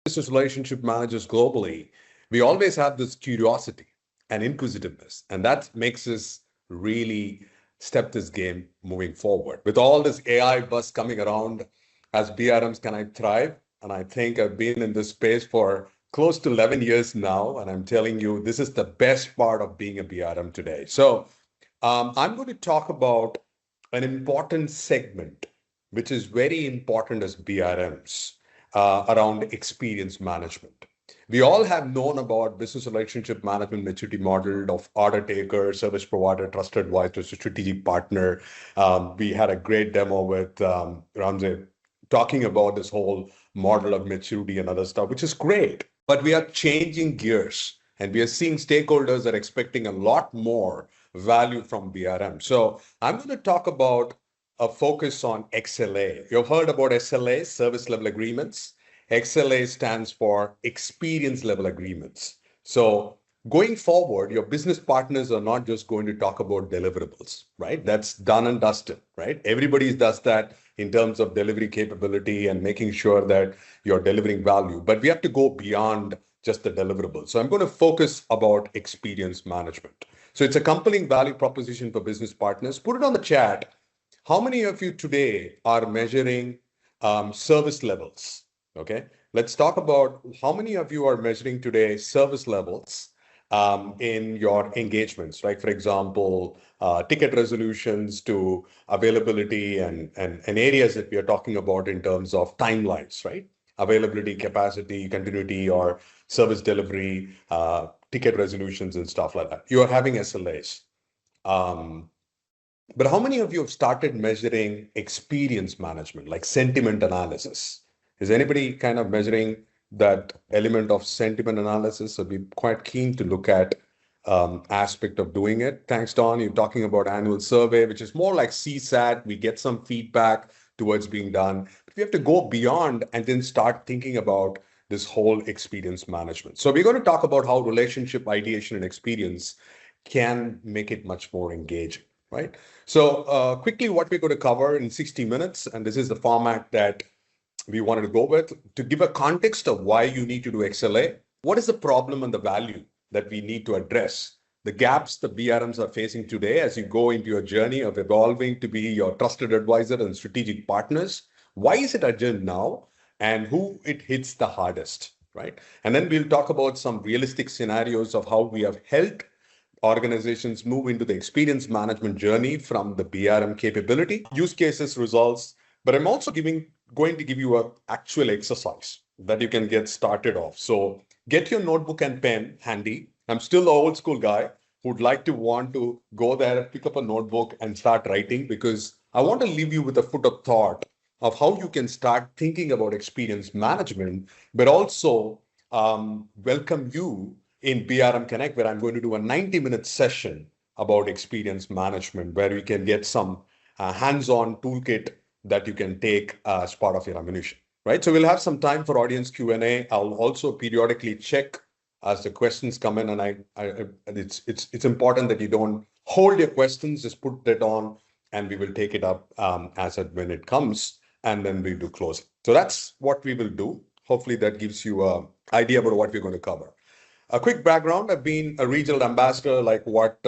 business relationship managers globally, we always have this curiosity and inquisitiveness, and that makes us really step this game moving forward. With all this AI buzz coming around, as BRMs, can I thrive? And I think I've been in this space for close to 11 years now, and I'm telling you, this is the best part of being a BRM today. So I'm going to talk about an important segment, which is very important as BRMs around experience management. We all have known about business relationship management maturity model of order taker, service provider, trusted advisor, strategic partner. We had a great demo with Ramsey talking about this whole model of maturity and other stuff, which is great. But we are changing gears and we are seeing stakeholders are expecting a lot more value from BRM. So I'm going to talk about a focus on XLA. You've heard about SLA, service level agreements. XLA stands for experience level agreements. So going forward, your business partners are not just going to talk about deliverables, right? That's done and dusted, right? Everybody does that in terms of delivery capability and making sure that you're delivering value. But we have to go beyond just the deliverables. So I'm going to focus about experience management. So it's a compelling value proposition for business partners. Put it on the chat. How many of you today are measuring service levels? Okay, let's talk about how many of you are measuring today service levels in your engagements, right? For example, ticket resolutions to availability and areas that we are talking about in terms of timelines, right? Availability, capacity, continuity, or service delivery, ticket resolutions and stuff like that. You are having SLAs. Um, but how many of you have started measuring experience management, like sentiment analysis? Is anybody kind of measuring that element of sentiment analysis? I'd be quite keen to look at aspect of doing it. Thanks, Don. You're talking about annual survey, which is more like CSAT. We get some feedback towards being done. But we have to go beyond and then start thinking about this whole experience management. So we're going to talk about how relationship ideation and experience can make it much more engaging, right? So quickly, what we're going to cover in 60 minutes, and this is the format that we wanted to go with, to give a context of why you need to do XLA. What is the problem and the value that we need to address? The gaps the BRMs are facing today as you go into your journey of evolving to be your trusted advisor and strategic partners. Why is it urgent now? And who it hits the hardest, right? And then we'll talk about some realistic scenarios of how we have helped organizations move into the experience management journey from the BRM capability, use cases, results. But I'm also going to give you an actual exercise that you can get started off. So get your notebook and pen handy. I'm still the old school guy who'd like to want to go there, pick up a notebook and start writing, because I want to leave you with a foot of thought of how you can start thinking about experience management, but also welcome you in BRM Connect, where I'm going to do a 90-minute session about experience management, where you can get some hands-on toolkit that you can take as part of your ammunition, right? So we'll have some time for audience Q&A. I'll also periodically check as the questions come in, and it's important that you don't hold your questions, just put that on, and we will take it up as and when it comes, and then we do close. So that's what we will do. Hopefully that gives you an idea about what we're going to cover. A quick background, I've been a regional ambassador, like what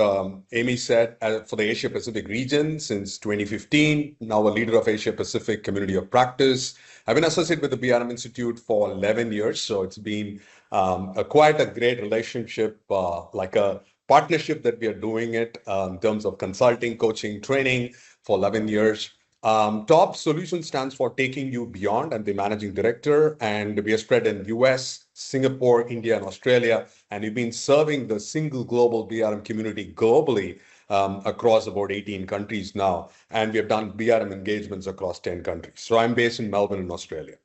Amy said, for the Asia Pacific region since 2015, now a leader of Asia Pacific Community of Practice. I've been associated with the BRM Institute for 11 years, so it's been quite a great relationship, like a partnership that we are doing it in terms of consulting, coaching, training for 11 years. Taub Solutions stands for Taking You Beyond. I'm the managing director, and we are spread in US, Singapore, India, and Australia. And we've been serving the single global BRM community globally across about 18 countries now. And we have done BRM engagements across 10 countries. So I'm based in Melbourne, in Australia.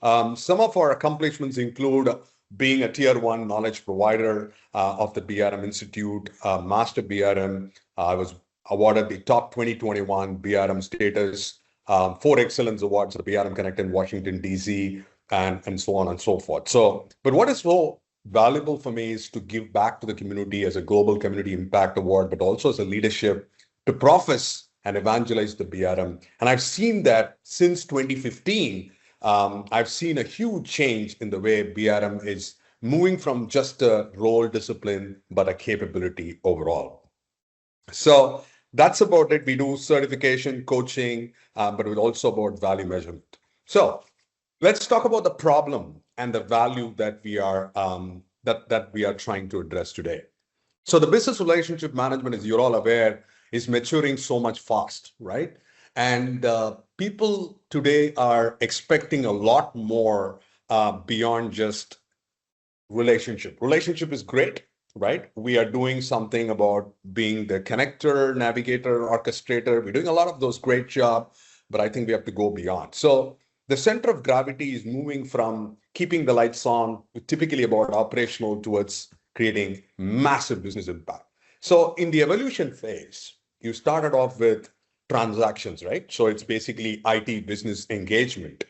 Some of our accomplishments include being a tier one knowledge provider of the BRM Institute, Master BRM. I was awarded the top 2021 BRM status, 4 excellence awards at the BRM Connect in Washington, D.C., and so on and so forth. So, but what is so valuable for me is to give back to the community as a global community impact award, but also as a leadership to profess and evangelize the BRM. And I've seen that since 2015, I've seen a huge change in the way BRM is moving from just a role discipline, but a capability overall. So that's about it. We do certification, coaching, but it's also about value measurement. So let's talk about the problem and the value that we are trying to address today. So the business relationship management, as you're all aware, is maturing so much fast, right? And people today are expecting a lot more beyond just relationship. Relationship is great, right? We are doing something about being the connector, navigator, orchestrator. We're doing a lot of those great job, but I think we have to go beyond. So the center of gravity is moving from keeping the lights on, typically about operational, towards creating massive business impact. So in the evolution phase, you started off with transactions, right? So it's basically IT business engagement,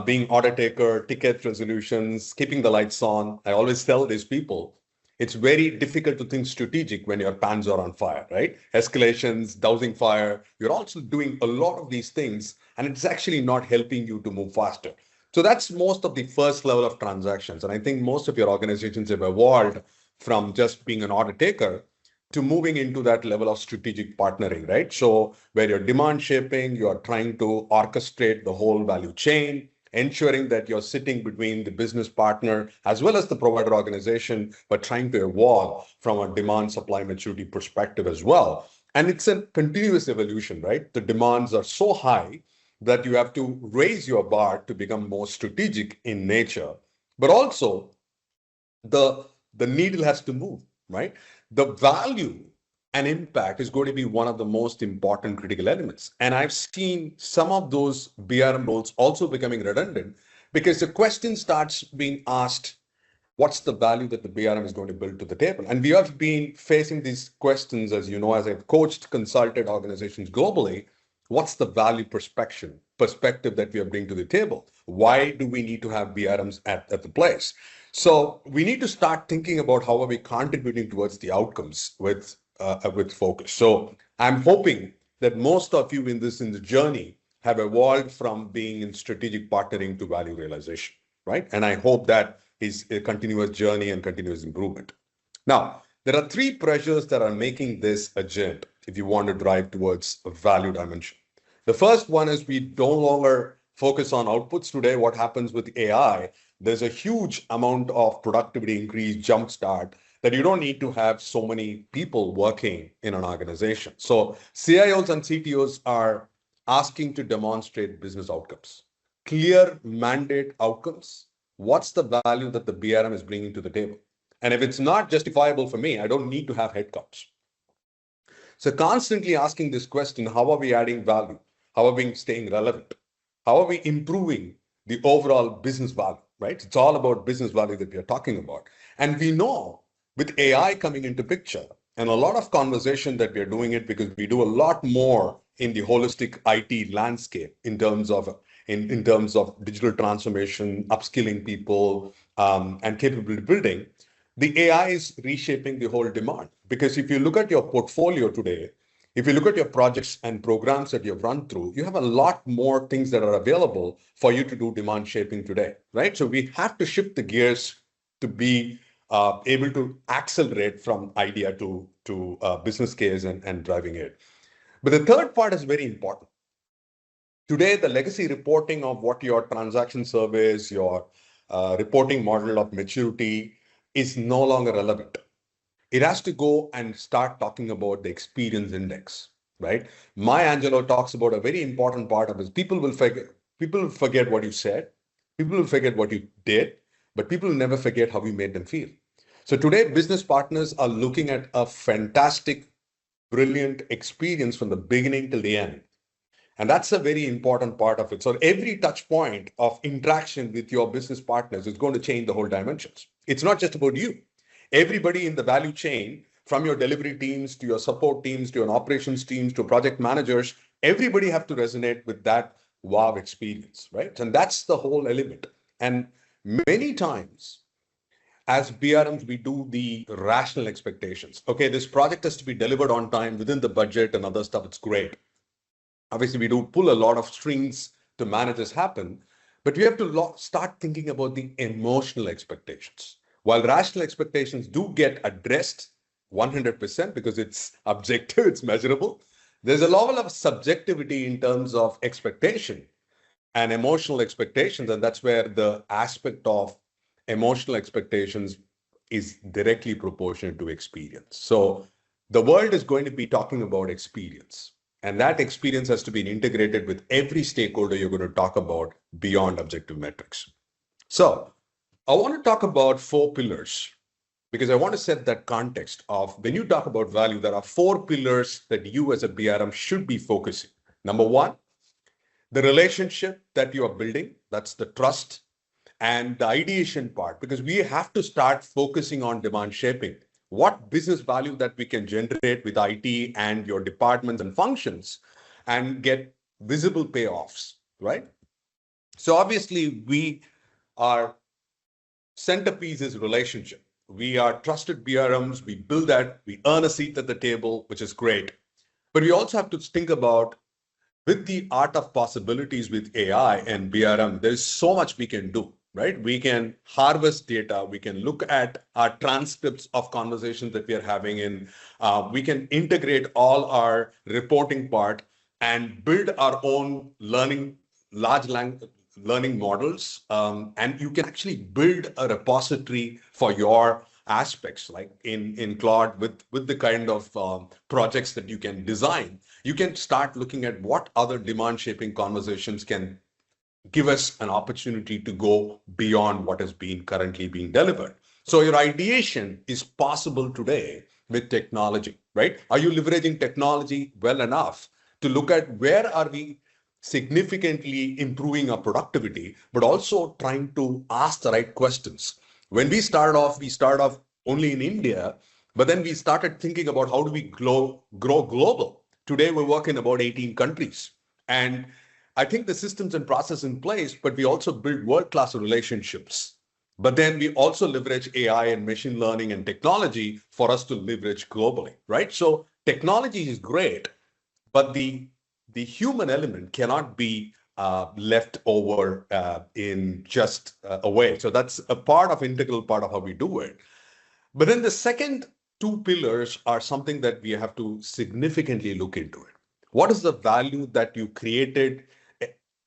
being order taker, ticket resolutions, keeping the lights on. I always tell these people, it's very difficult to think strategic when your pans are on fire, right? Escalations, dousing fire. You're also doing a lot of these things, and it's actually not helping you to move faster. So that's most of the first level of transactions. And I think most of your organizations have evolved from just being an order taker to moving into that level of strategic partnering, right? So where you're demand shaping, you are trying to orchestrate the whole value chain, ensuring that you're sitting between the business partner as well as the provider organization, but trying to evolve from a demand supply maturity perspective as well. And it's a continuous evolution, right? The demands are so high that you have to raise your bar to become more strategic in nature. But also the the needle has to move, right? The value and impact is going to be one of the most important critical elements. And I've seen some of those BRM roles also becoming redundant because the question starts being asked, what's the value that the BRM is going to build to the table? And we have been facing these questions, as you know, as I've coached, consulted organizations globally. What's the value perspective that we are bringing to the table? Why do we need to have BRMs at the place? So we need to start thinking about how are we contributing towards the outcomes with focus. So I'm hoping that most of you in the journey have evolved from being in strategic partnering to value realization, right? And I hope that is a continuous journey and continuous improvement. Now, there are three pressures that are making this agenda if you want to drive towards a value dimension. The first one is we no longer focus on outputs today. What happens with AI? There's a huge amount of productivity increase, jumpstart, that you don't need to have so many people working in an organization. So CIOs and CTOs are asking to demonstrate business outcomes, clear mandate outcomes. What's the value that the BRM is bringing to the table? And if it's not justifiable for me, I don't need to have headcounts. So constantly asking this question, how are we adding value? How are we staying relevant? How are we improving the overall business value, right? It's all about business value that we are talking about. And we know with AI coming into picture and a lot of conversation that we are doing it because we do a lot more in the holistic IT landscape in terms of digital transformation, upskilling people, and capability building. The AI is reshaping the whole demand. Because if you look at your portfolio today, if you look at your projects and programs that you've run through, you have a lot more things that are available for you to do demand shaping today, right? So we have to shift the gears to be able to accelerate from idea to business case and driving it. But the third part is very important. Today, the legacy reporting of what your transaction surveys, your reporting model of maturity is no longer relevant. It has to go and start talking about the experience index, right? Maya Angelou talks about a very important part of this. People will forget what you said, people will forget what you did, but people will never forget how you made them feel. So today, business partners are looking at a fantastic, brilliant experience from the beginning till the end. And that's a very important part of it. So every touch point of interaction with your business partners is going to change the whole dimensions. It's not just about you. Everybody in the value chain, from your delivery teams to your support teams to your operations teams to project managers, everybody have to resonate with that wow experience, right? And that's the whole element. And many times as BRMs, we do the rational expectations. Okay, this project has to be delivered on time within the budget and other stuff. It's great. Obviously, we do pull a lot of strings to manage this happen. But we have to start thinking about the emotional expectations. While rational expectations do get addressed 100% because it's objective, it's measurable, there's a level of subjectivity in terms of expectation and emotional expectations. And that's where the aspect of emotional expectations is directly proportional to experience. So the world is going to be talking about experience. And that experience has to be integrated with every stakeholder you're going to talk about beyond objective metrics. So I want to talk about 4 pillars because I want to set that context of when you talk about value, there are 4 pillars that you as a BRM should be focusing. Number one, the relationship that you are building, that's the trust and the ideation part, because we have to start focusing on demand shaping. What business value that we can generate with IT and your departments and functions and get visible payoffs, right? So obviously we are centerpiece is relationship. We are trusted BRMs, we build that, we earn a seat at the table, which is great. But we also have to think about with the art of possibilities with AI and BRM, there's so much we can do, right? We can harvest data. We can look at our transcripts of conversations that we are having in. We can integrate all our reporting part and build our own large language learning models. And you can actually build a repository for your aspects like in Claude with the kind of projects that you can design. You can start looking at what other demand shaping conversations can give us an opportunity to go beyond what is being currently being delivered. So your ideation is possible today with technology, right? Are you leveraging technology well enough to look at where are we significantly improving our productivity, but also trying to ask the right questions? When we start off only in India, but then we started thinking about how do we grow global. Today, we work in about 18 countries. And I think the systems and process in place, but we also build world-class relationships. But then we also leverage AI and machine learning and technology for us to leverage globally, right? So technology is great, but the human element cannot be left over in just a way. So that's a part of integral part of how we do it. But then the second 2 pillars are something that we have to significantly look into it. What is the value that you created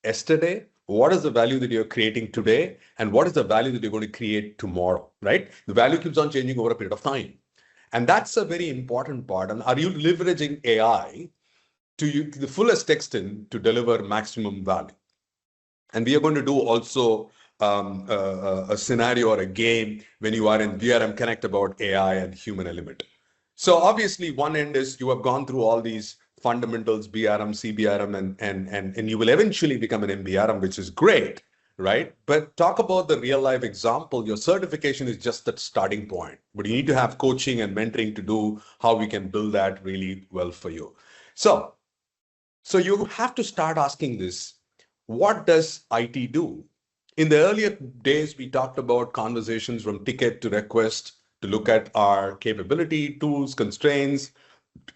yesterday? What is the value that you're creating today? And what is the value that you're going to create tomorrow, right? The value keeps on changing over a period of time. And that's a very important part. And are you leveraging AI to the fullest extent to deliver maximum value? And we are going to do also a scenario or a game when you are in BRM Connect about AI and human element. So obviously, one end is you have gone through all these fundamentals, BRM, CBRM, and you will eventually become an MBRM, which is great, right? But talk about the real life example. Your certification is just that starting point, but you need to have coaching and mentoring to do how we can build that really well for you. So you have to start asking this, what does IT do? In the earlier days, we talked about conversations from ticket to request to look at our capability, tools, constraints,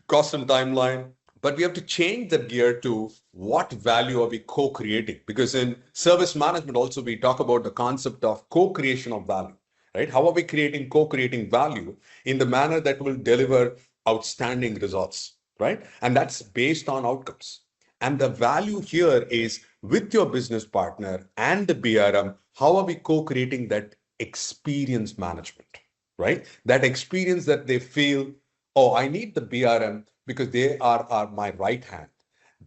cost and timeline. But we have to change that gear to what value are we co-creating? Because in service management also, we talk about the concept of co-creation of value, right? How are we co-creating value in the manner that will deliver outstanding results, right? And that's based on outcomes. And the value here is with your business partner and the BRM, how are we co-creating that experience management, right? That experience that they feel, oh, I need the BRM because they are my right hand.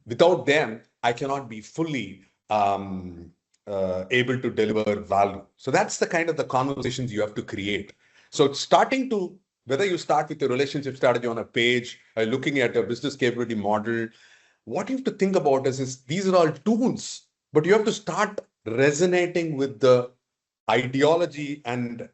Without them, I cannot be fully able to deliver value. So that's the kind of the conversations you have to create. So starting to, whether you start with your relationship strategy on a page, looking at a business capability model, what you have to think about is these are all tools, but you have to start resonating with the ideology and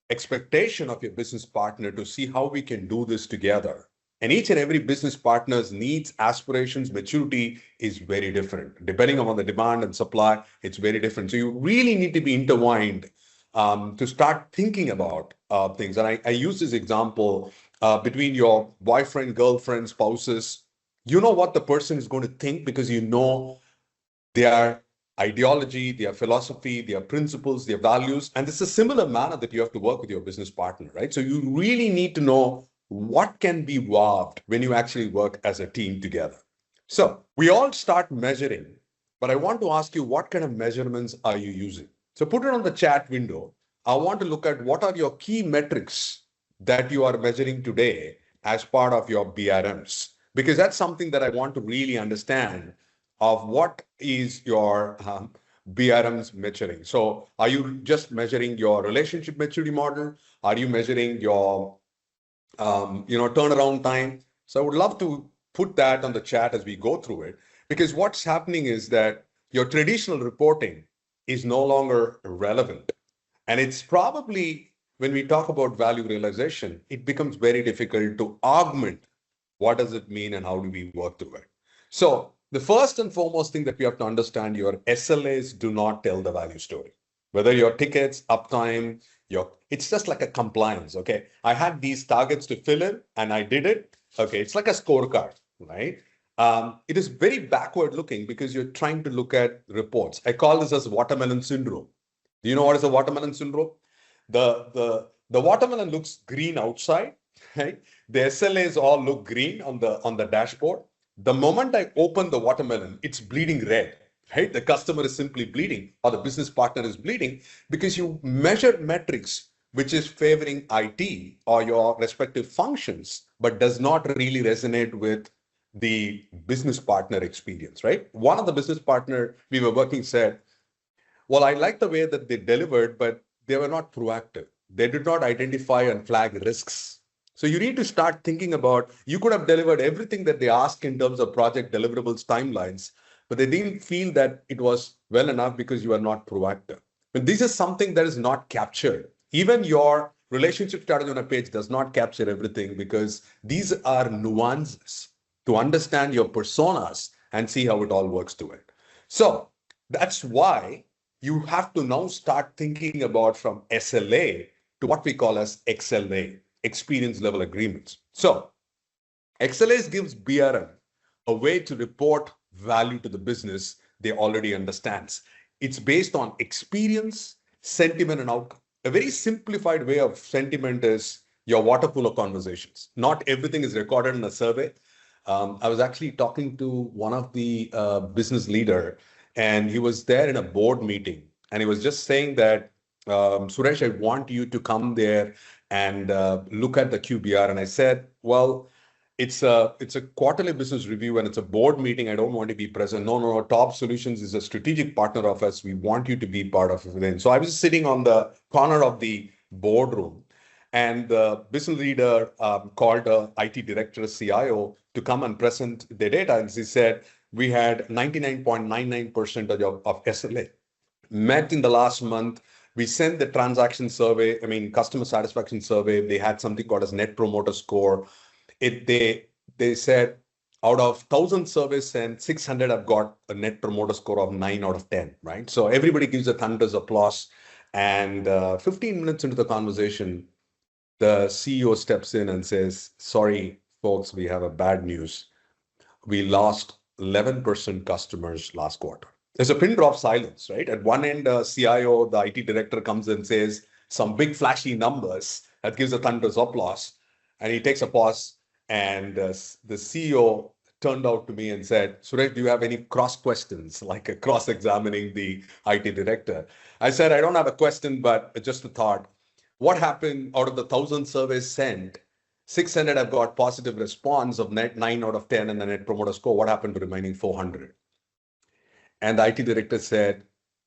expectation of your business partner to see how we can do this together. And each and every business partner's needs, aspirations, maturity is very different. Depending on the demand and supply, it's very different. So you really need to be intertwined to start thinking about things. And I use this example between your boyfriend, girlfriend, spouses. You know what the person is going to think because you know they are ideology, their philosophy, their principles, their values. And it's a similar manner that you have to work with your business partner, right? So you really need to know what can be evolved when you actually work as a team together. So we all start measuring, but I want to ask you, what kind of measurements are you using? So put it on the chat window. I want to look at what are your key metrics that you are measuring today as part of your BRMs, because that's something that I want to really understand of what is your BRMs measuring. So are you just measuring your relationship maturity model? Are you measuring your turnaround time? So I would love to put that on the chat as we go through it, because what's happening is that your traditional reporting is no longer relevant. And it's probably, when we talk about value realization, it becomes very difficult to augment what does it mean and how do we work through it. So the first and foremost thing that we have to understand, your SLAs do not tell the value story. Whether your tickets, uptime, it's just like a compliance. Okay. I had these targets to fill in and I did it. Okay. It's like a scorecard, right? It is very backward looking because you're trying to look at reports. I call this as watermelon syndrome. Do you know what is a watermelon syndrome? The watermelon looks green outside, right? The SLAs all look green on the dashboard. The moment I open the watermelon, it's bleeding red, right? The customer is simply bleeding or the business partner is bleeding because you measure metrics which is favoring IT or your respective functions, but does not really resonate with the business partner experience, right? One of the business partner we were working said, well, I like the way that they delivered, but they were not proactive. They did not identify and flag risks. So you need to start thinking about, you could have delivered everything that they asked in terms of project deliverables timelines, but they didn't feel that it was well enough because you are not proactive. And this is something that is not captured. Even your relationship strategy on a page does not capture everything because these are nuances to understand your personas and see how it all works to it. So that's why you have to now start thinking about from SLA to what we call as XLA, experience level agreements. So XLAs gives BRM a way to report value to the business they already understands. It's based on experience, sentiment, and outcome. A very simplified way of sentiment is your water cooler conversations. Not everything is recorded in a survey. I was actually talking to one of the business leader, and he was there in a board meeting, and he was just saying that, Suresh, I want you to come there and look at the QBR. And I said, well, it's a quarterly business review and it's a board meeting. I don't want to be present. No. Taub Solutions is a strategic partner of us. We want you to be part of it. So I was sitting on the corner of the boardroom, and the business leader called the IT director, CIO, to come and present the data. And he said, we had 99.99% of SLA met in the last month. We sent the transaction survey, customer satisfaction survey. They had something called as Net Promoter Score. They said out of 1,000 surveys sent, 600 have got a Net Promoter Score of 9 out of 10, right? So everybody gives a thunderous applause. And 15 minutes into the conversation, the CEO steps in and says, sorry, folks, we have a bad news. We lost 11% customers last quarter. There's a pin drop silence, right? At one end, CIO, the IT director comes and says some big flashy numbers that gives a thunderous applause. And he takes a pause, and the CEO turned out to me and said, Suresh, do you have any cross questions, like a cross-examining the IT director? I said, I don't have a question, but just a thought. What happened out of the 1,000 surveys sent? 600 have got positive response of 9 out of 10 and the Net Promoter Score. What happened to remaining 400? And the IT director said,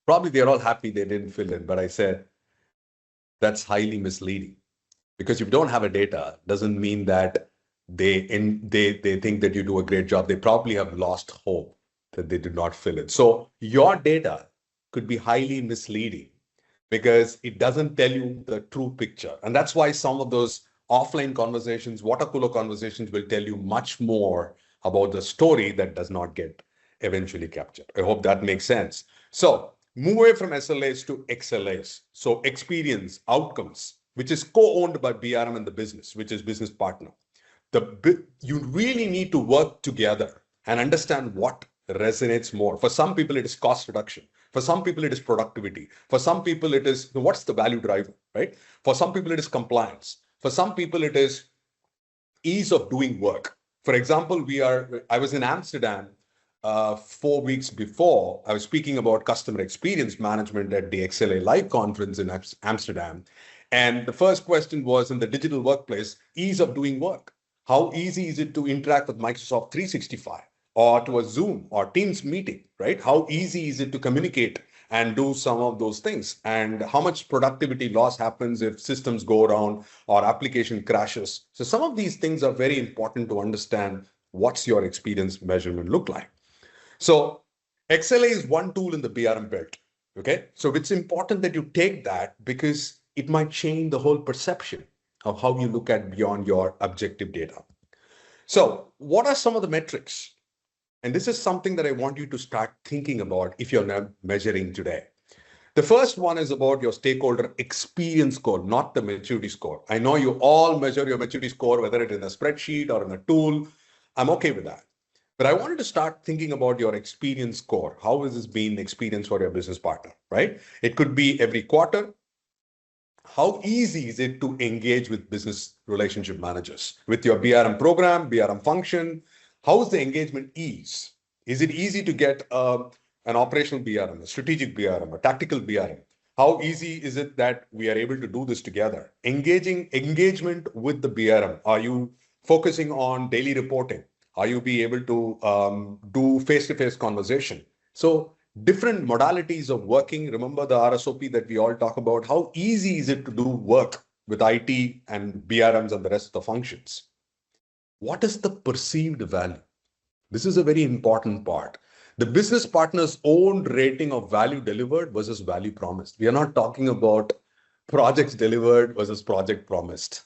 probably they're all happy they didn't fill in. But I said, that's highly misleading, because if you don't have a data, doesn't mean that they think that you do a great job. They probably have lost hope that they did not fill it. So your data could be highly misleading because it doesn't tell you the true picture. And that's why some of those offline conversations, water cooler conversations, will tell you much more about the story that does not get eventually captured. I hope that makes sense. So move away from SLAs to XLAs. So experience, outcomes, which is co-owned by BRM and the business, which is business partner. You really need to work together and understand what resonates more. For some people, it is cost reduction. For some people, it is productivity. For some people, it is what's the value driver, right? For some people, it is compliance. For some people, it is ease of doing work. For example, I was in Amsterdam 4 weeks before. I was speaking about customer experience management at the XLA Live conference in Amsterdam. And the first question was in the digital workplace, ease of doing work. How easy is it to interact with Microsoft 365 or to a Zoom or Teams meeting, right? How easy is it to communicate and do some of those things? And how much productivity loss happens if systems go down or application crashes? So some of these things are very important to understand what's your experience measurement look like. So XLA is one tool in the BRM belt. Okay. So it's important that you take that because it might change the whole perception of how you look at beyond your objective data. So what are some of the metrics? And this is something that I want you to start thinking about if you're not measuring today. The first one is about your stakeholder experience score, not the maturity score. I know you all measure your maturity score, whether it's in a spreadsheet or in a tool. I'm okay with that. But I wanted to start thinking about your experience score. How has this been experience for your business partner, right? It could be every quarter. How easy is it to engage with business relationship managers with your BRM program, BRM function? How is the engagement ease? Is it easy to get an operational BRM, a strategic BRM, a tactical BRM? How easy is it that we are able to do this together? Engagement with the BRM. Are you focusing on daily reporting? Are you be able to do face-to-face conversation? So different modalities of working. Remember the RSOP that we all talk about. How easy is it to do work with IT and BRMs and the rest of the functions? What is the perceived value? This is a very important part. The business partner's own rating of value delivered versus value promised. We are not talking about projects delivered versus project promised.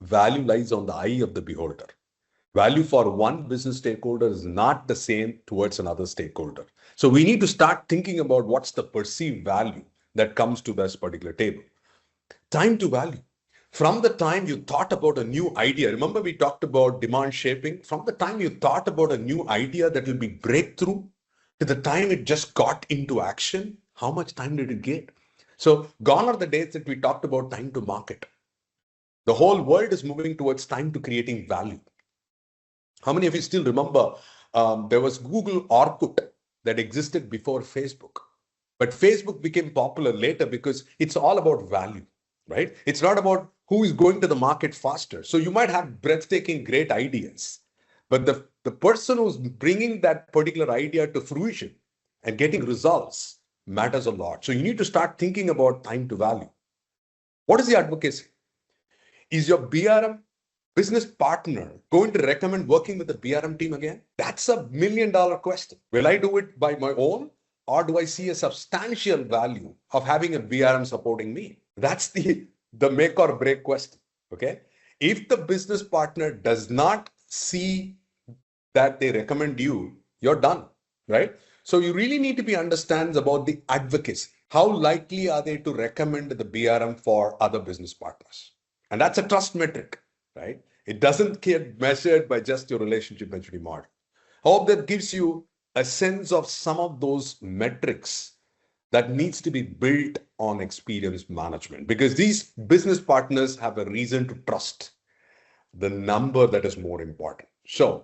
Value lies on the eye of the beholder. Value for one business stakeholder is not the same towards another stakeholder. So we need to start thinking about what's the perceived value that comes to this particular table. Time to value. From the time you thought about a new idea, remember we talked about demand shaping? From the time you thought about a new idea that will be breakthrough to the time it just got into action, how much time did it get? So gone are the days that we talked about time to market. The whole world is moving towards time to creating value. How many of you still remember there was Google Orkut that existed before Facebook? But Facebook became popular later because it's all about value, right? It's not about who is going to the market faster. So you might have breathtaking, great ideas, but the person who's bringing that particular idea to fruition and getting results matters a lot. So you need to start thinking about time to value. What is the advocacy? Is your BRM business partner going to recommend working with the BRM team again? That's $1 million question. Will I do it by my own? Or do I see a substantial value of having a BRM supporting me? That's the make or break question. Okay. If the business partner does not see that they recommend you, you're done, right? So you really need to be understands about the advocacy. How likely are they to recommend the BRM for other business partners? And that's a trust metric, right? It doesn't get measured by just your relationship maturity model. I hope that gives you a sense of some of those metrics that needs to be built on experience management, because these business partners have a reason to trust the number that is more important. So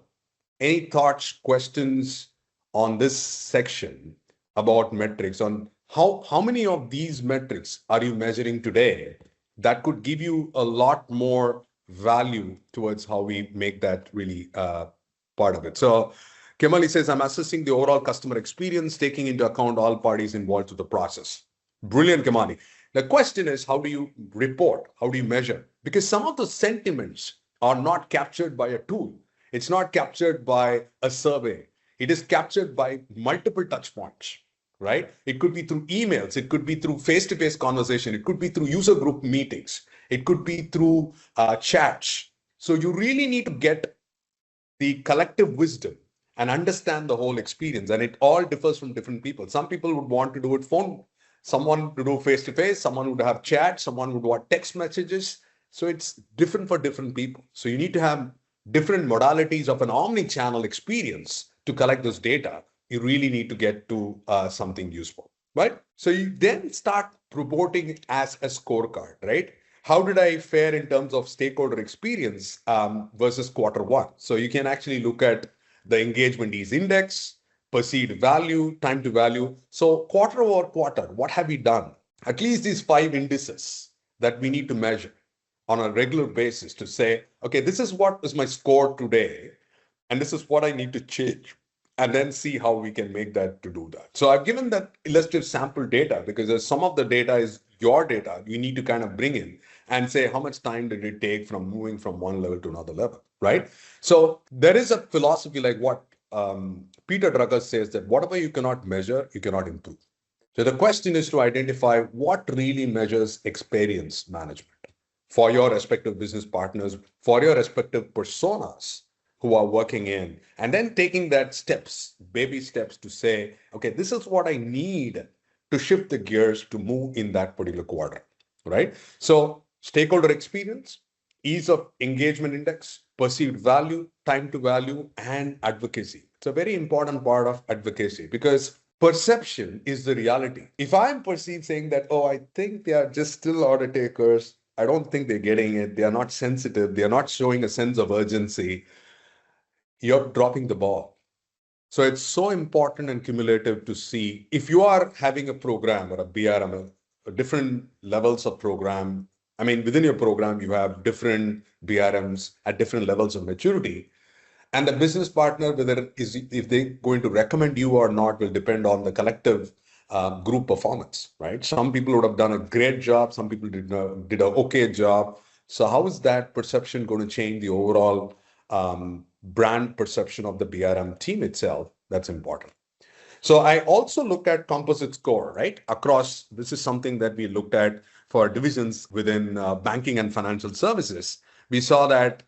any thoughts, questions on this section about metrics, on how many of these metrics are you measuring today that could give you a lot more value towards how we make that really part of it? So Kemali says, I'm assessing the overall customer experience, taking into account all parties involved with the process. Brilliant, Kemali. The question is, how do you report? How do you measure? Because some of the sentiments are not captured by a tool. It's not captured by a survey. It is captured by multiple touch points, right? It could be through emails. It could be through face-to-face conversation. It could be through user group meetings. It could be through chats. So you really need to get the collective wisdom and understand the whole experience. And it all differs from different people. Some people would want to do it phone, someone to do face-to-face, someone would have chat, someone would want text messages. So it's different for different people. So you need to have different modalities of an omni-channel experience to collect this data, you really need to get to something useful, right? So you then start reporting as a scorecard, right? How did I fare in terms of stakeholder experience versus quarter one? So you can actually look at the engagement ease index, perceived value, time to value. So quarter over quarter, what have we done? At least these 5 indices that we need to measure on a regular basis to say, okay, this is what is my score today, and this is what I need to change, and then see how we can make that to do that. So I've given that illustrative sample data because there's some of the data is your data. You need to kind of bring in and say how much time did it take from moving from one level to another level, right? So there is a philosophy like what Peter Drucker says that whatever you cannot measure, you cannot improve. So the question is to identify what really measures experience management for your respective business partners, for your respective personas who are working in, and then taking that steps, baby steps to say, okay, this is what I need to shift the gears to move in that particular quadrant, right? So stakeholder experience, ease of engagement index, perceived value, time to value, and advocacy. It's a very important part of advocacy because perception is the reality. If I'm perceived saying that, oh, I think they are just still order takers, I don't think they're getting it, they are not sensitive, they are not showing a sense of urgency, you're dropping the ball. So it's so important and cumulative to see if you are having a program or a BRM, different levels of program. I mean, within your program, you have different BRMs at different levels of maturity. And the business partner, whether is if they're going to recommend you or not, will depend on the collective group performance, right? Some people would have done a great job. Some people did an okay job. So how is that perception going to change the overall brand perception of the BRM team itself? That's important. So I also looked at composite score, right? Across, this is something that we looked at for divisions within banking and financial services. We saw that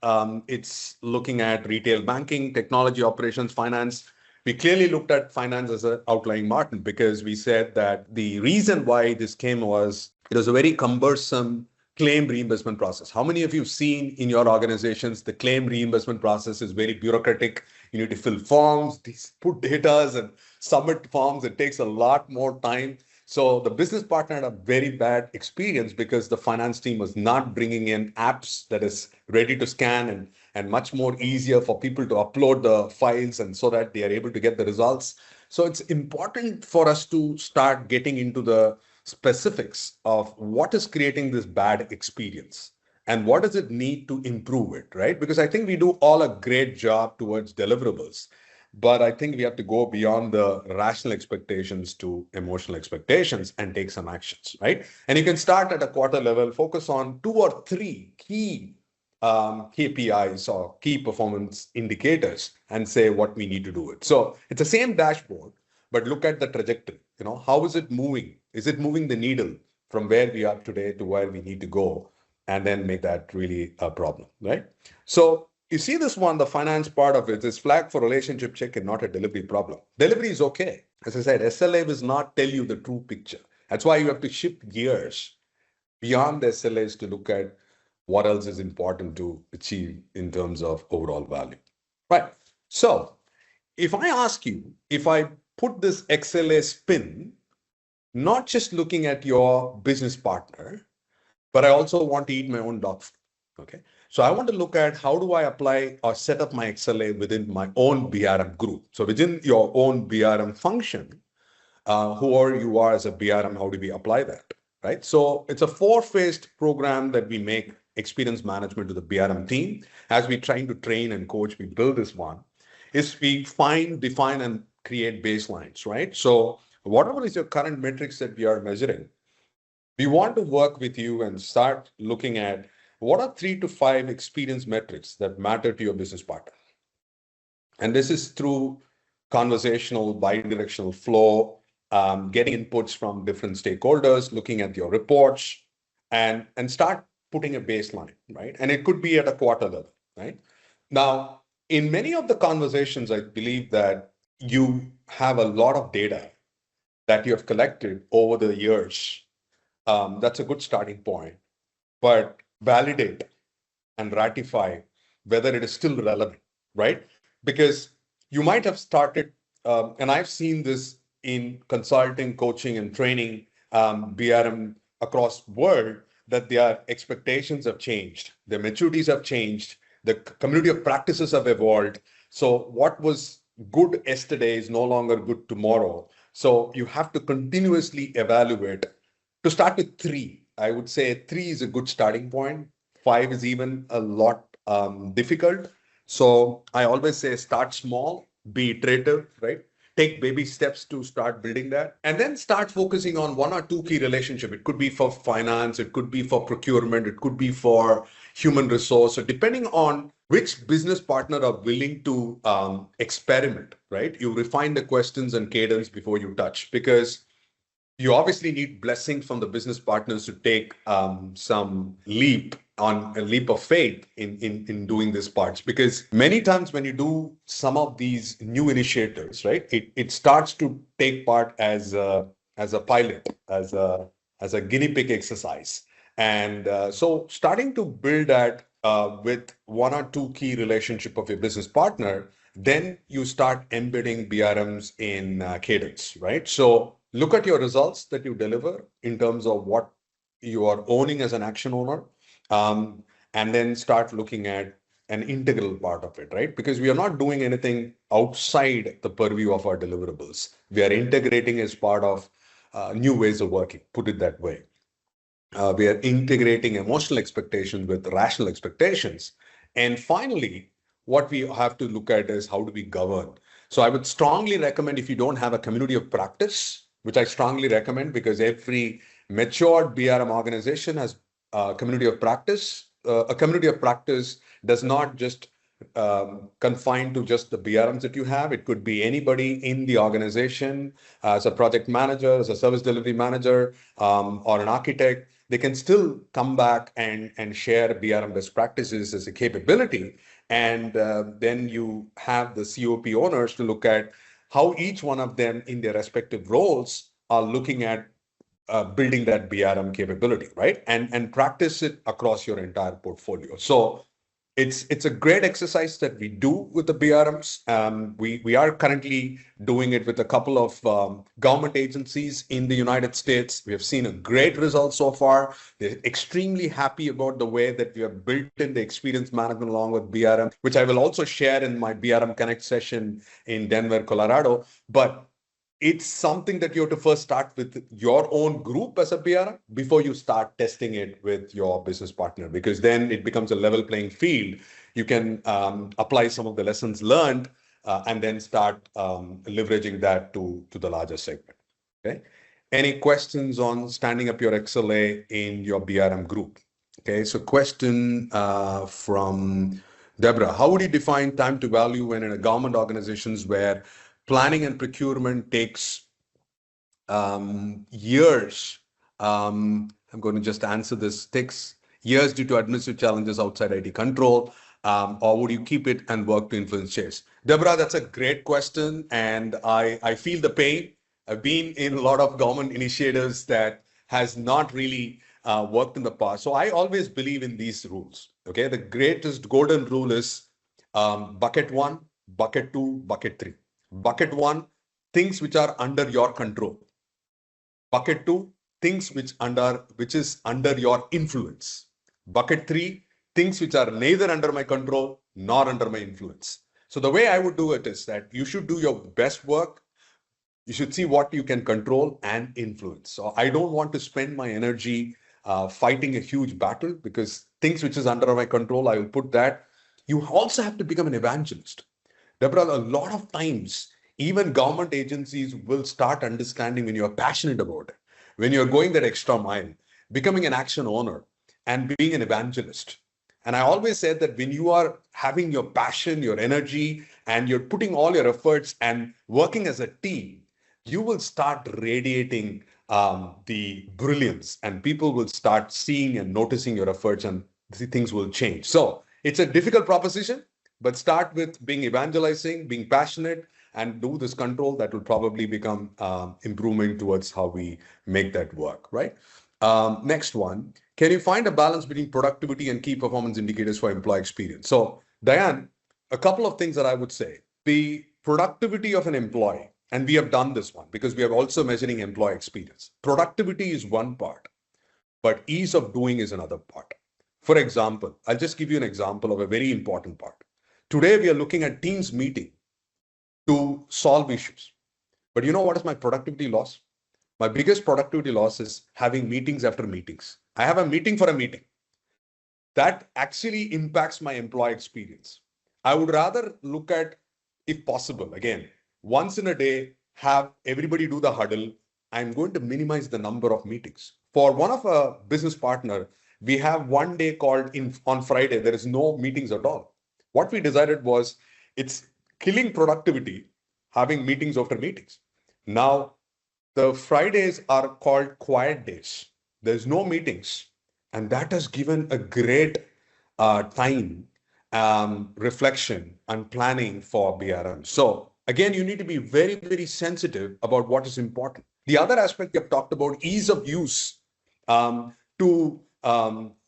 it's looking at retail banking, technology operations, finance. We clearly looked at finance as an outlying market because we said that the reason why this came was it was a very cumbersome claim reimbursement process. How many of you have seen in your organizations the claim reimbursement process is very bureaucratic? You need to fill forms, put data and submit forms. It takes a lot more time. So the business partner had a very bad experience because the finance team was not bringing in apps that is ready to scan and much more easier for people to upload the files and so that they are able to get the results. So it's important for us to start getting into the specifics of what is creating this bad experience and what does it need to improve it, right? Because I think we do all a great job towards deliverables, but I think we have to go beyond the rational expectations to emotional expectations and take some actions, right? And you can start at a quarter level, focus on 2 or 3 key KPIs or key performance indicators and say what we need to do it. So it's the same dashboard, but look at the trajectory. You know, how is it moving? Is it moving the needle from where we are today to where we need to go? And then make that really a problem, right? So you see this one, the finance part of it is flag for relationship check and not a delivery problem. Delivery is okay. As I said, SLA does not tell you the true picture. That's why you have to shift gears beyond the SLAs to look at what else is important to achieve in terms of overall value. Right. So if I ask you, if I put this XLA spin, not just looking at your business partner, but I also want to eat my own dog food. Okay. So I want to look at how do I apply or set up my XLA within my own BRM group. So within your own BRM function, who you are as a BRM, how do we apply that, right? So it's a 4-phased program that we make experience management to the BRM team. As we trying to train and coach, we build this one, is we find, define, and create baselines, right? So whatever is your current metrics that we are measuring, we want to work with you and start looking at what are 3 to 5 experience metrics that matter to your business partner. And this is through conversational, bi-directional flow, getting inputs from different stakeholders, looking at your reports, and start putting a baseline, right? And it could be at a quarter level, right? Now, in many of the conversations, I believe that you have a lot of data that you have collected over the years. That's a good starting point, but validate and ratify whether it is still relevant, right? Because you might have started, and I've seen this in consulting, coaching, and training, BRM across world, that their expectations have changed, their maturities have changed, the community of practices have evolved. So what was good yesterday is no longer good tomorrow. So you have to continuously evaluate. To start with three, I would say three is a good starting point. Five is even a lot difficult. So I always say start small, be iterative, right? Take baby steps to start building that, and then start focusing on one or two key relationship. It could be for finance, it could be for procurement, it could be for human resource. So depending on which business partner are willing to experiment, right? You refine the questions and cadence before you touch, because you obviously need blessing from the business partners to take some leap on a leap of faith in doing these parts, because many times when you do some of these new initiatives, right, it starts to take part as a pilot, as a guinea pig exercise. And so starting to build that with one or two key relationship of your business partner, then you start embedding BRMs in cadence, right? So look at your results that you deliver in terms of what you are owning as an action owner, um, and then start looking at an integral part of it, right? Because we are not doing anything outside the purview of our deliverables. We are integrating as part of new ways of working, put it that way. We are integrating emotional expectations with rational expectations. And finally, what we have to look at is how do we govern. So I would strongly recommend, if you don't have a community of practice, which I strongly recommend, because every matured BRM organization has a community of practice. A community of practice does not just confined to just the BRMs that you have. It could be anybody in the organization, as a project manager, as a service delivery manager, or an architect. They can still come back and share BRM best practices as a capability. And then you have the COP owners to look at how each one of them in their respective roles are looking at building that BRM capability, right? And practice it across your entire portfolio. So it's a great exercise that we do with the BRMs. We are currently doing it with a couple of government agencies in the United States. We have seen a great result so far. They're extremely happy about the way that we have built in the experience management along with BRM, which I will also share in my BRM Connect session in Denver, Colorado. But it's something that you have to first start with your own group as a BRM before you start testing it with your business partner, because then it becomes a level playing field. You can apply some of the lessons learned and then start leveraging that to the larger segment. Okay. Any questions on standing up your XLA in your BRM group? Okay. So question from Deborah: how would you define time to value when in a government organizations where planning and procurement takes years? I'm going to just answer this. Takes years due to administrative challenges outside IT control, or would you keep it and work to influence change? Deborah, that's a great question, and I feel the pain. I've been in a lot of government initiatives that has not really worked in the past. So I always believe in these rules. Okay, the greatest golden rule is bucket one, bucket two, bucket three. Bucket one, things which are under your control. Bucket two, things which is under your influence. Bucket three, things which are neither under my control nor under my influence. So the way I would do it is that you should do your best work. You should see what you can control and influence. So I don't want to spend my energy fighting a huge battle, because things which is under my control, I will put that. You also have to become an evangelist. Deborah, a lot of times, even government agencies will start understanding when you're passionate about it, when you're going that extra mile, becoming an action owner and being an evangelist. And I always said that when you are having your passion, your energy, and you're putting all your efforts and working as a team, you will start radiating the brilliance, and people will start seeing and noticing your efforts, and things will change. So it's a difficult proposition, but start with being evangelizing, being passionate, and do this control. That will probably become improvement towards how we make that work, right? Next one, can you find a balance between productivity and key performance indicators for employee experience? So Diane, a couple of things that I would say. productivity of an employee, and we have done this one because we are also measuring employee experience. Productivity is one part, but ease of doing is another part. For example, I'll just give you an example of a very important part. Today, we are looking at Teams meeting to solve issues. But you know what is my productivity loss? My biggest productivity loss is having meetings after meetings. I have a meeting for a meeting. That actually impacts my employee experience. I would rather look at, if possible, again, once in a day, have everybody do the huddle. I'm going to minimize the number of meetings. For one of a business partner, we have one day called in on Friday. There is no meetings at all. What we decided was it's killing productivity, having meetings after meetings. Now, the Fridays are called quiet days. There's no meetings. And that has given a great time, reflection, and planning for BRM. So again, you need to be very, very sensitive about what is important. The other aspect you have talked about, ease of use to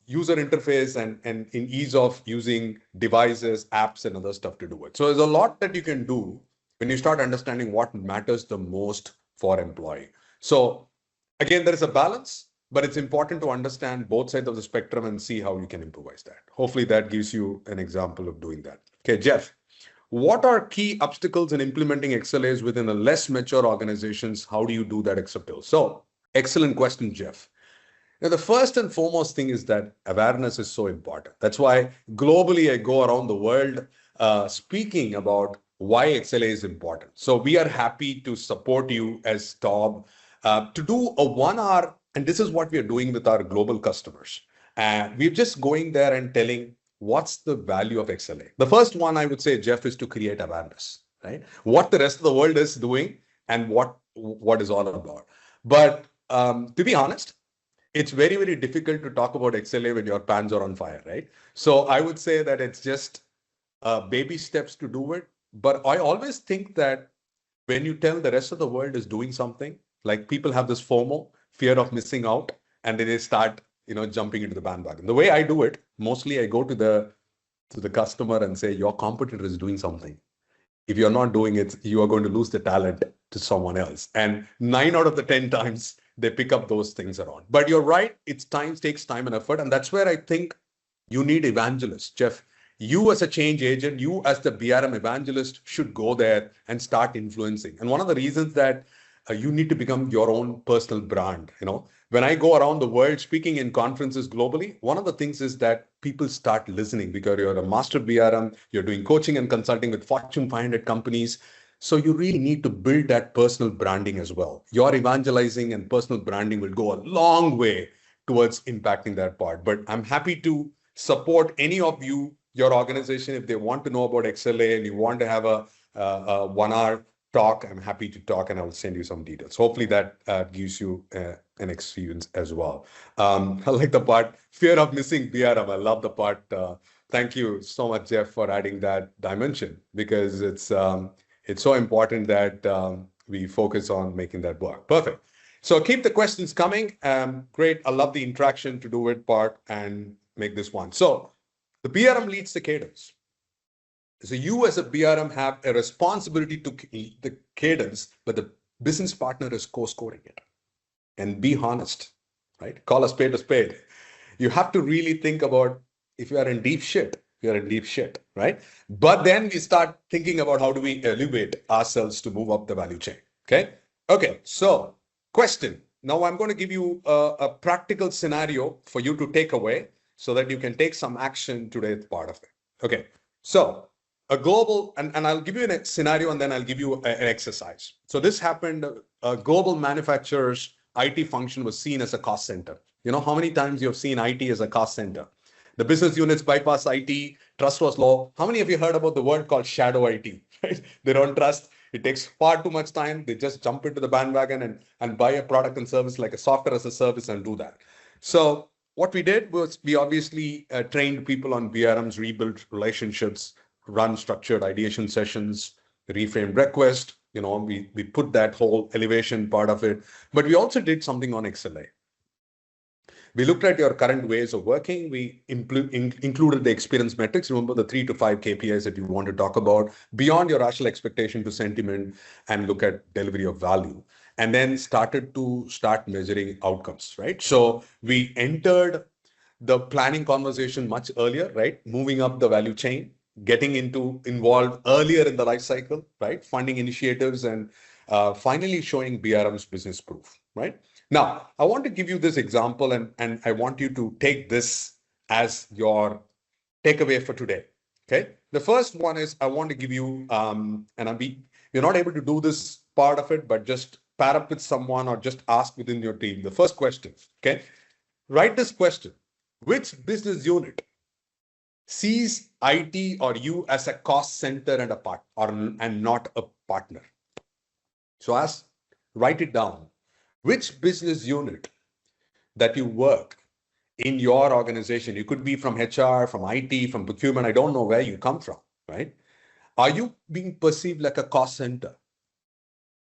user interface and in ease of using devices, apps, and other stuff to do it. So there's a lot that you can do when you start understanding what matters the most for employee. So again, there is a balance, but it's important to understand both sides of the spectrum and see how you can improvise that. Hopefully that gives you an example of doing that. Okay, Jeff, what are key obstacles in implementing XLAs within a less mature organizations? How do you do that acceptable? So excellent question, Jeff. Now, the first and foremost thing is that awareness is so important. That's why globally I go around the world speaking about why XLA is important. So we are happy to support you as Taub to do a 1 hour, and this is what we are doing with our global customers. We're just going there and telling what's the value of XLA. The first one I would say, Jeff, is to create awareness, right? What the rest of the world is doing and what is all about. But to be honest, it's very, very difficult to talk about XLA when your pans are on fire, right? So I would say that it's just baby steps to do it. But I always think that when you tell the rest of the world is doing something, like people have this FOMO, fear of missing out, and then they start, jumping into the bandwagon. The way I do it, mostly I go to the customer and say, your competitor is doing something. If you're not doing it, you are going to lose the talent to someone else. And 9 out of the 10 times, they pick up those things around. But you're right, takes time and effort. And that's where I think you need evangelists. Jeff, you as a change agent, you as the BRM evangelist should go there and start influencing. And one of the reasons that you need to become your own personal brand. When I go around the world speaking in conferences globally, one of the things is that people start listening because you're a master BRM, you're doing coaching and consulting with Fortune 500 companies. So you really need to build that personal branding as well. Your evangelizing and personal branding will go a long way towards impacting that part. But I'm happy to support any of you, your organization, if they want to know about XLA and you want to have a 1 hour talk, I'm happy to talk and I will send you some details. Hopefully that gives you an experience as well. I like the part, fear of missing BRM. I love the part. Thank you so much, Jeff, for adding that dimension because it's so important that we focus on making that work. Perfect. So keep the questions coming. Great. I love the interaction to do it part and make this one. So the BRM leads the cadence. So you as a BRM have a responsibility to the cadence, but the business partner is co-scoring it. And be honest, right? Call a spade a spade. You have to really think about if you are in deep shit, you're in deep shit, right? But then we start thinking about how do we elevate ourselves to move up the value chain, okay? Okay, so question. Now I'm going to give you a practical scenario for you to take away so that you can take some action today as part of it. Okay, so a global, and I'll give you a scenario and then I'll give you an exercise. So this happened, a global manufacturer's IT function was seen as a cost center. You know how many times you've seen IT as a cost center? The business units bypass IT, trust was low. How many of you heard about the word called shadow IT? Right? They don't trust. It takes far too much time. They just jump into the bandwagon and buy a product and service like a software as a service and do that. So what we did was we obviously trained people on BRMs, rebuilt relationships, run structured ideation sessions, reframed request. We put that whole elevation part of it. But we also did something on XLA. We looked at your current ways of working. We included the experience metrics. Remember the 3 to 5 KPIs that you want to talk about beyond your rational expectation to sentiment, and look at delivery of value. And then start measuring outcomes, right? So we entered the planning conversation much earlier, right? Moving up the value chain, getting involved earlier in the life cycle, right? Funding initiatives, and finally showing BRM's business proof, right? Now, I want to give you this example, and I want you to take this as your takeaway for today. Okay. The first one is I want to give you, you're not able to do this part of it, but just pair up with someone or just ask within your team. The first question, okay? Write this question. Which business unit sees IT or you as a cost center and a part and not a partner? So write it down. Which business unit that you work in your organization, you could be from HR, from IT, from procurement, I don't know where you come from, right? Are you being perceived like a cost center?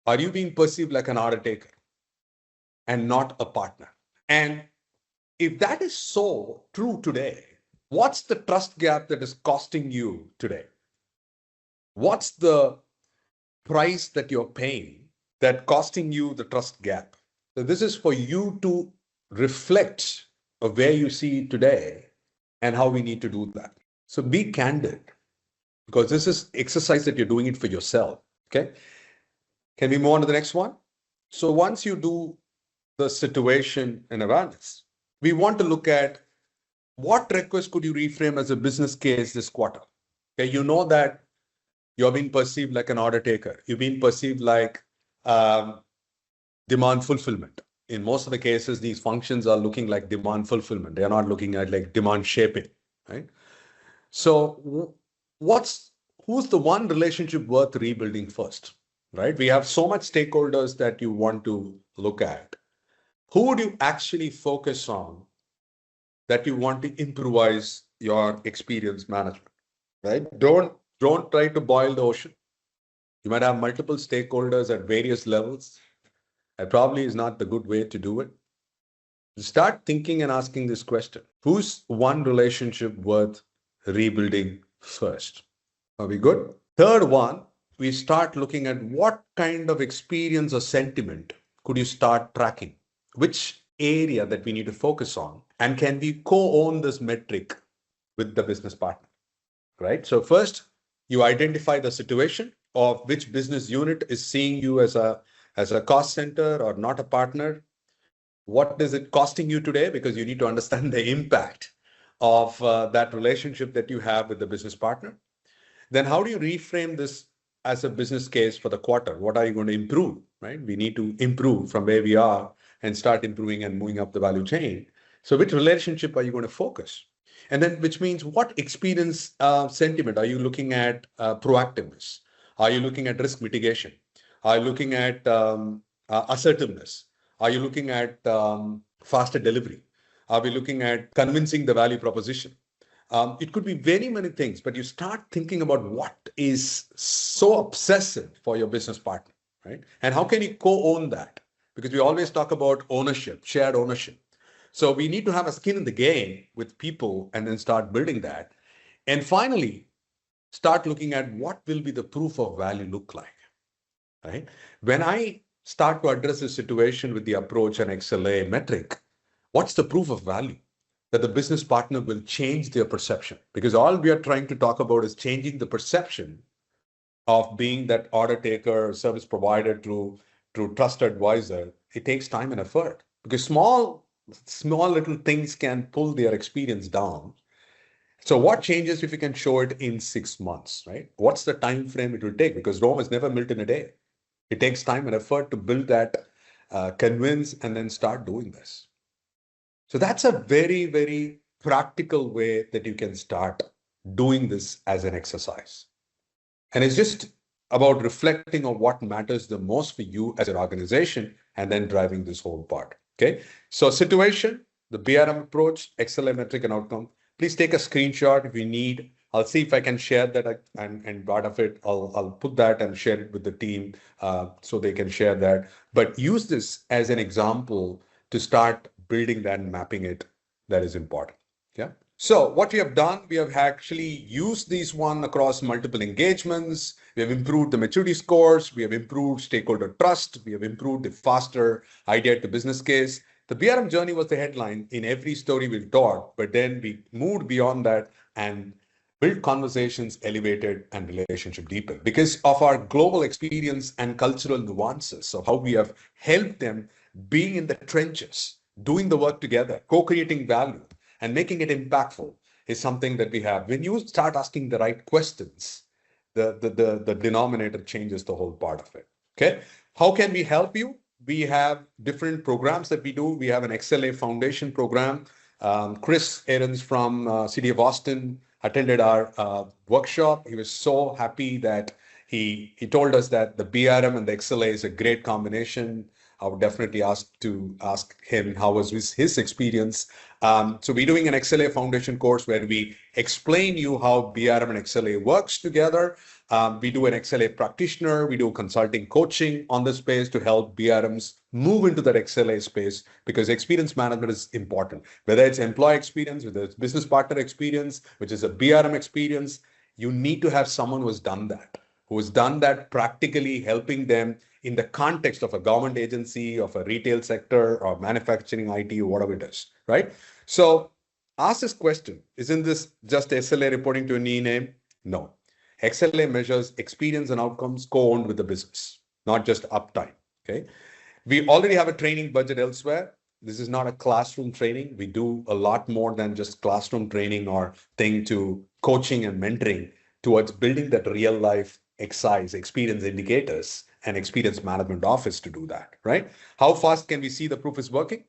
Are you being perceived like an order taker and not a partner? And if that is so true today, what's the trust gap that is costing you today? What's the price that you're paying that costing you the trust gap? So this is for you to reflect of where you see today and how we need to do that. So be candid, because this is exercise that you're doing it for yourself. Okay. Can we move on to the next one? So once you do the situation and awareness, we want to look at what request could you reframe as a business case this quarter. Okay. You know that you're being perceived like an order taker. You've been perceived like demand fulfillment. In most of the cases, these functions are looking like demand fulfillment. They're not looking at like demand shaping, right? So who's the one relationship worth rebuilding first, right? We have so much stakeholders that you want to look at. Who would you actually focus on that you want to improvise your experience management, right? Don't try to boil the ocean. You might have multiple stakeholders at various levels. It probably is not the good way to do it. Start thinking and asking this question. Who's one relationship worth rebuilding first? Are we good? Third one, we start looking at what kind of experience or sentiment could you start tracking? Which area that we need to focus on? And can we co-own this metric with the business partner, right? So first, you identify the situation of which business unit is seeing you as a cost center or not a partner. What is it costing you today? Because you need to understand the impact of that relationship that you have with the business partner. Then how do you reframe this as a business case for the quarter? What are you going to improve, right? We need to improve from where we are and start improving and moving up the value chain. So which relationship are you going to focus? And then which means what experience sentiment are you looking at? Proactiveness? Are you looking at risk mitigation? Are you looking at assertiveness? Are you looking at faster delivery? Are we looking at convincing the value proposition? It could be very many things, but you start thinking about what is so obsessive for your business partner, right? And how can you co-own that? Because we always talk about ownership, shared ownership. So we need to have a skin in the game with people and then start building that. And finally, start looking at what will be the proof of value look like, right? When I start to address the situation with the approach and XLA metric, what's the proof of value? That the business partner will change their perception, because all we are trying to talk about is changing the perception of being that order taker, service provider through trust advisor. It takes time and effort, because small little things can pull their experience down. So what changes if you can show it in 6 months, right? What's the time frame it will take? Because Rome is never built in a day. It takes time and effort to build that, convince, and then start doing this. So that's a very, very practical way that you can start doing this as an exercise. And it's just about reflecting on what matters the most for you as an organization and then driving this whole part. Okay. So situation, the BRM approach, XLA metric and outcome. Please take a screenshot if you need. I'll see if I can share that and part of it. I'll put that and share it with the team so they can share that. But use this as an example to start building that and mapping it that is important. Yeah. So what we have done, we have actually used these one across multiple engagements. We have improved the maturity scores. We have improved stakeholder trust. We have improved the faster idea to business case. The BRM journey was the headline in every story we taught, but then we moved beyond that and built conversations, elevated, and relationship deepened because of our global experience and cultural nuances. So how we have helped them being in the trenches, doing the work together, co-creating value, and making it impactful is something that we have. When you start asking the right questions, the denominator changes the whole part of it. Okay. How can we help you? We have different programs that we do. We have an XLA Foundation program. Chris Aarons from City of Austin attended our workshop. He was so happy that he told us that the BRM and the XLA is a great combination. I would definitely ask him how was his experience. So we're doing an XLA Foundation course where we explain you how BRM and XLA works together. We do an XLA practitioner. We do consulting coaching on this space to help BRMs move into that XLA space because experience management is important. Whether it's employee experience, whether it's business partner experience, which is a BRM experience, you need to have someone who has done that practically helping them in the context of a government agency, of a retail sector, or manufacturing, IT, or whatever it is, right? So ask this question, isn't this just SLA reporting to an e-name? No. XLA measures experience and outcomes co-owned with the business, not just uptime, okay? We already have a training budget elsewhere. This is not a classroom training. We do a lot more than just classroom training or thing to coaching and mentoring towards building that real life exercise, experience indicators, and experience management office to do that, right? How fast can we see the proof is working?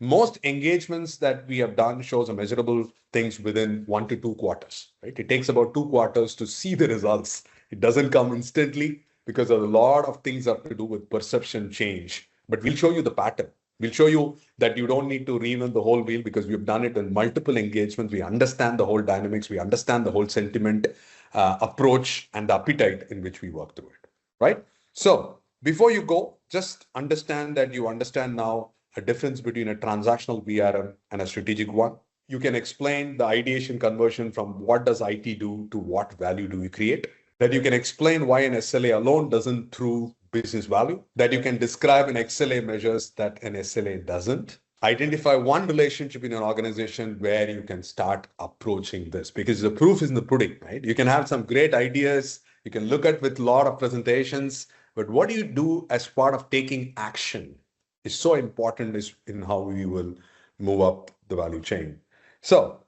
Most engagements that we have done shows a measurable things within 1 to 2 quarters, right? It takes about 2 quarters to see the results. It doesn't come instantly because a lot of things have to do with perception change, but we'll show you the pattern. We'll show you that you don't need to reinvent the whole wheel because we've done it in multiple engagements. We understand the whole dynamics. We understand the whole sentiment, approach, and the appetite in which we work through it, right? So before you go, just understand that you understand now a difference between a transactional BRM and a strategic one. You can explain the ideation conversion from what does IT do to what value do we create. That you can explain why an SLA alone doesn't prove business value. That you can describe an XLA measures that an SLA doesn't. Identify one relationship in an organization where you can start approaching this because the proof is in the pudding, right? You can have some great ideas. You can look at with a lot of presentations, but what do you do as part of taking action is so important is in how we will move up the value chain. So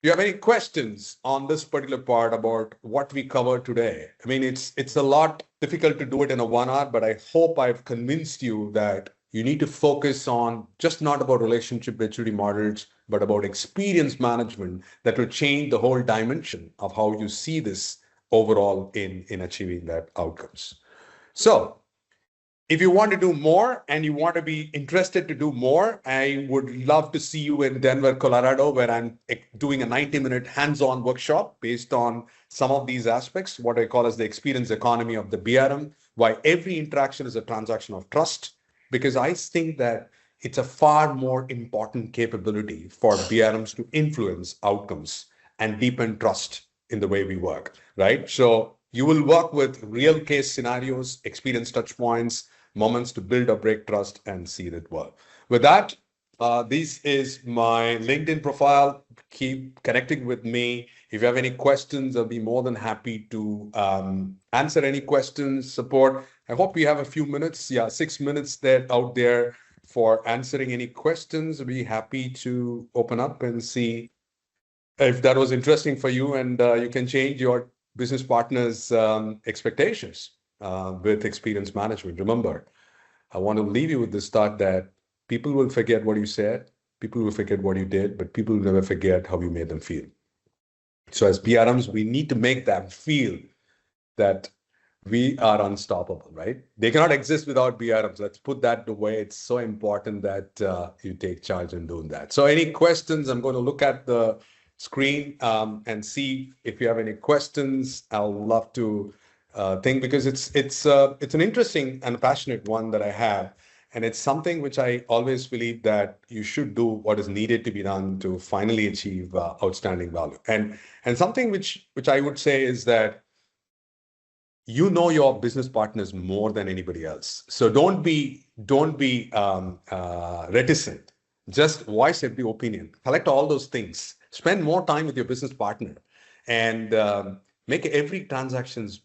do you have any questions on this particular part about what we covered today? I mean, it's a lot difficult to do it in a 1 hour, but I hope I've convinced you that you need to focus on just not about relationship maturity models, but about experience management that will change the whole dimension of how you see this overall in achieving that outcomes. So if you want to do more and you want to be interested to do more, I would love to see you in Denver, Colorado, where I'm doing a 90-minute hands-on workshop based on some of these aspects, what I call as the experience economy of the BRM, why every interaction is a transaction of trust, because I think that it's a far more important capability for BRMs to influence outcomes and deepen trust in the way we work, right? So you will work with real case scenarios, experience touch points, moments to build or break trust and see it work. With that, this is my LinkedIn profile. Keep connecting with me. If you have any questions, I'll be more than happy to answer any questions, support. I hope you have a few minutes, 6 minutes there out there for answering any questions. I'll be happy to open up and see if that was interesting for you and you can change your business partners' expectations with experience management. Remember, I want to leave you with this thought that people will forget what you said, people will forget what you did, but people will never forget how you made them feel. So as BRMs, we need to make them feel that we are unstoppable, right? They cannot exist without BRMs. Let's put that away. It's so important that you take charge in doing that. So any questions, I'm going to look at the screen and see if you have any questions. I'll love to think because it's an interesting and passionate one that I have. And it's something which I always believe that you should do what is needed to be done to finally achieve outstanding value. And something which I would say is that you know your business partners more than anybody else. So don't be reticent. Just voice every opinion. Collect all those things. Spend more time with your business partner, and make every transactions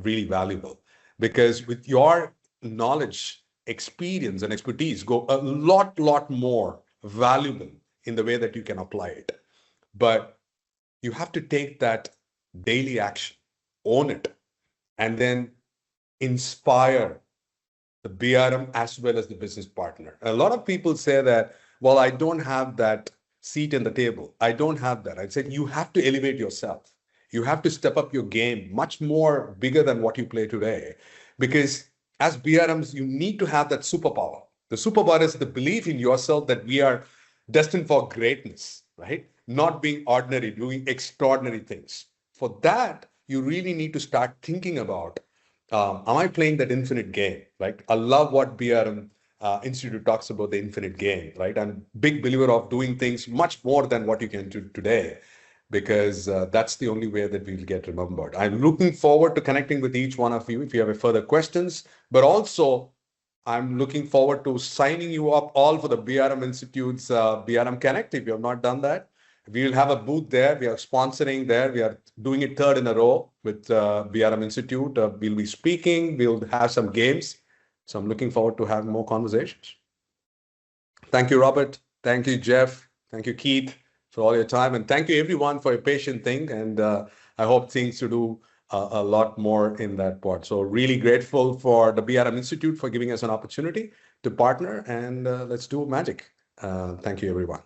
really valuable. Because with your knowledge, experience, and expertise, go a lot more valuable in the way that you can apply it. But you have to take that daily action, own it, and then inspire the BRM as well as the business partner. A lot of people say that, well, I don't have that seat in the table. I don't have that. I said, you have to elevate yourself. You have to step up your game much more bigger than what you play today. Because as BRMs, you need to have that superpower. The superpower is the belief in yourself that we are destined for greatness, right? Not being ordinary, doing extraordinary things. For that, you really need to start thinking about, am I playing that infinite game, right? I love what BRM Institute talks about, the infinite game, right? I'm a big believer of doing things much more than what you can do today, because that's the only way that we'll get remembered. I'm looking forward to connecting with each one of you if you have further questions, but also I'm looking forward to signing you up all for the BRM Institute's BRM Connect. If you have not done that, we will have a booth there. We are sponsoring there. We are doing it third in a row with BRM Institute. We'll be speaking. We'll have some games. So I'm looking forward to having more conversations. Thank you, Robert. Thank you, Jeff. Thank you, Keith, for all your time. And thank you, everyone, for your patient thing. And I hope things to do a lot more in that part. So really grateful for the BRM Institute for giving us an opportunity to partner, and let's do magic. Thank you, everyone.